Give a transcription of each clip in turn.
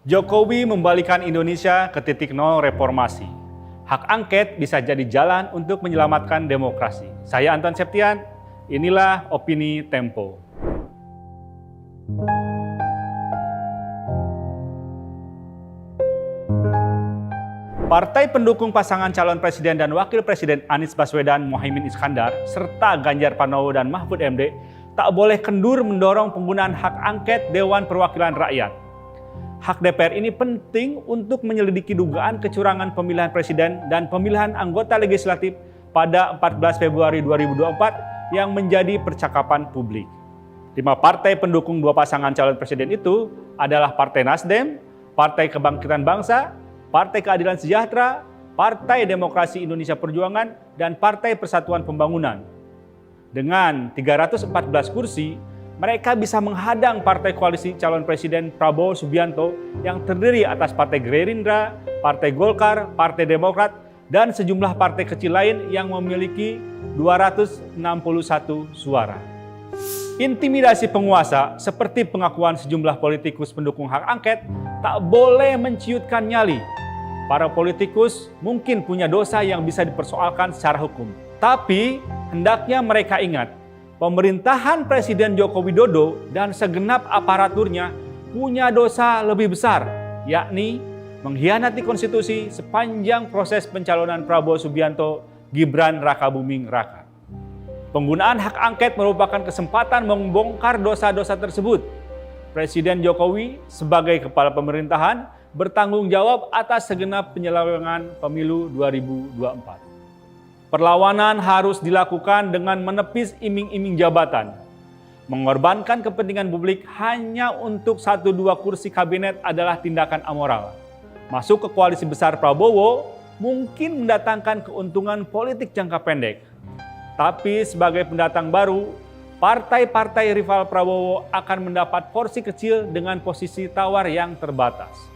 Jokowi membalikan Indonesia ke titik nol reformasi. Hak angket bisa jadi jalan untuk menyelamatkan demokrasi. Saya Anton Septian, inilah Opini Tempo. Partai pendukung pasangan calon presiden dan wakil presiden Anies Baswedan, Muhaimin Iskandar, serta Ganjar Pranowo dan Mahfud MD tak boleh kendur mendorong penggunaan hak angket Dewan Perwakilan Rakyat. Hak DPR ini penting untuk menyelidiki dugaan kecurangan pemilihan presiden dan pemilihan anggota legislatif pada 14 Februari 2024 yang menjadi percakapan publik. 5 partai pendukung 2 pasangan calon presiden itu adalah Partai Nasdem, Partai Kebangkitan Bangsa, Partai Keadilan Sejahtera, Partai Demokrasi Indonesia Perjuangan, dan Partai Persatuan Pembangunan. Dengan 314 kursi, mereka bisa menghadang partai koalisi calon presiden Prabowo Subianto yang terdiri atas Partai Gerindra, Partai Golkar, Partai Demokrat, dan sejumlah partai kecil lain yang memiliki 261 suara. Intimidasi penguasa seperti pengakuan sejumlah politikus pendukung hak angket tak boleh menciutkan nyali. Para politikus mungkin punya dosa yang bisa dipersoalkan secara hukum. Tapi hendaknya mereka ingat, pemerintahan Presiden Joko Widodo dan segenap aparaturnya punya dosa lebih besar, yakni mengkhianati konstitusi sepanjang proses pencalonan Prabowo Subianto, Gibran Rakabuming Raka. Penggunaan hak angket merupakan kesempatan membongkar dosa-dosa tersebut. Presiden Jokowi sebagai kepala pemerintahan bertanggung jawab atas segenap penyelenggaraan pemilu 2024. Perlawanan harus dilakukan dengan menepis iming-iming jabatan. Mengorbankan kepentingan publik hanya untuk 1-2 kursi kabinet adalah tindakan amoral. Masuk ke koalisi besar Prabowo mungkin mendatangkan keuntungan politik jangka pendek. Tapi sebagai pendatang baru, partai-partai rival Prabowo akan mendapat porsi kecil dengan posisi tawar yang terbatas.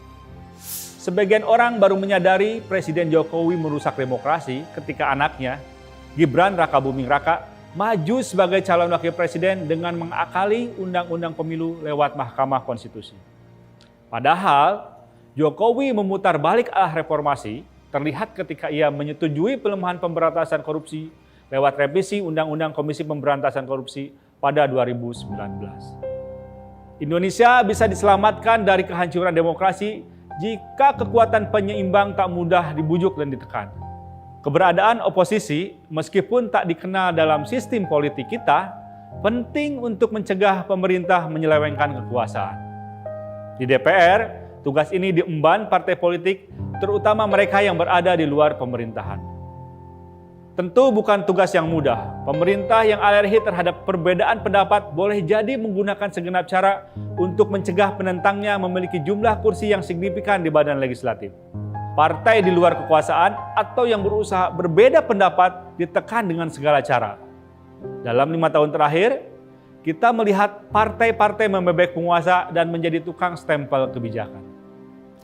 Sebagian orang baru menyadari Presiden Jokowi merusak demokrasi ketika anaknya, Gibran Rakabuming Raka, maju sebagai calon wakil presiden dengan mengakali undang-undang pemilu lewat Mahkamah Konstitusi. Padahal, Jokowi memutar balik arah reformasi terlihat ketika ia menyetujui pelemahan pemberantasan korupsi lewat revisi Undang-Undang Komisi Pemberantasan Korupsi pada 2019. Indonesia bisa diselamatkan dari kehancuran demokrasi jika kekuatan penyeimbang tak mudah dibujuk dan ditekan. Keberadaan oposisi, meskipun tak dikenal dalam sistem politik kita, penting untuk mencegah pemerintah menyelewengkan kekuasaan. Di DPR, tugas ini diemban partai politik, terutama mereka yang berada di luar pemerintahan. Tentu bukan tugas yang mudah. Pemerintah yang alergi terhadap perbedaan pendapat boleh jadi menggunakan segenap cara untuk mencegah penentangnya memiliki jumlah kursi yang signifikan di badan legislatif. Partai di luar kekuasaan atau yang berusaha berbeda pendapat ditekan dengan segala cara. Dalam 5 tahun terakhir, kita melihat partai-partai membebek penguasa dan menjadi tukang stempel kebijakan.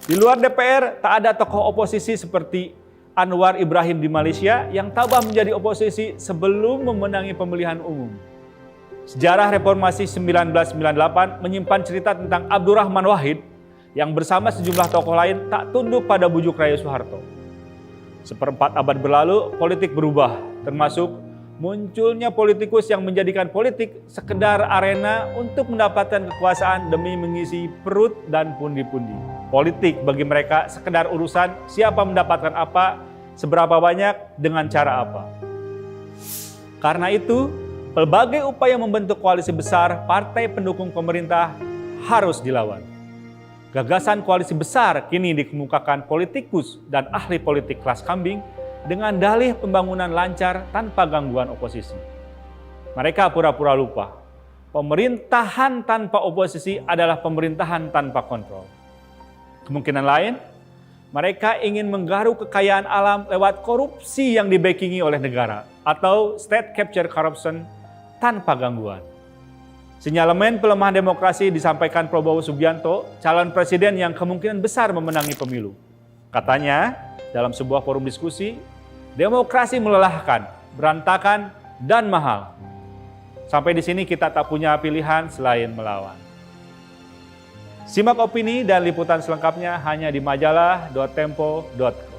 Di luar DPR, tak ada tokoh oposisi seperti Anwar Ibrahim di Malaysia yang tabah menjadi oposisi sebelum memenangi pemilihan umum. Sejarah reformasi 1998 menyimpan cerita tentang Abdurrahman Wahid yang bersama sejumlah tokoh lain tak tunduk pada bujuk rayu Soeharto. Seperempat abad berlalu, politik berubah, termasuk munculnya politikus yang menjadikan politik sekedar arena untuk mendapatkan kekuasaan demi mengisi perut dan pundi-pundi. Politik bagi mereka sekedar urusan siapa mendapatkan apa, seberapa banyak, dengan cara apa. Karena itu, pelbagai upaya membentuk koalisi besar partai pendukung pemerintah harus dilawan. Gagasan koalisi besar kini dikemukakan politikus dan ahli politik kelas kambing dengan dalih pembangunan lancar tanpa gangguan oposisi. Mereka pura-pura lupa. Pemerintahan tanpa oposisi adalah pemerintahan tanpa kontrol. Kemungkinan lain, mereka ingin menggaruk kekayaan alam lewat korupsi yang dibackingi oleh negara atau state capture corruption tanpa gangguan. Sinyalemen pelemahan demokrasi disampaikan Prabowo Subianto, calon presiden yang kemungkinan besar memenangi pemilu. Katanya, dalam sebuah forum diskusi, demokrasi melelahkan, berantakan, dan mahal. Sampai di sini kita tak punya pilihan selain melawan. Simak opini dan liputan selengkapnya hanya di majalah.tempo.com.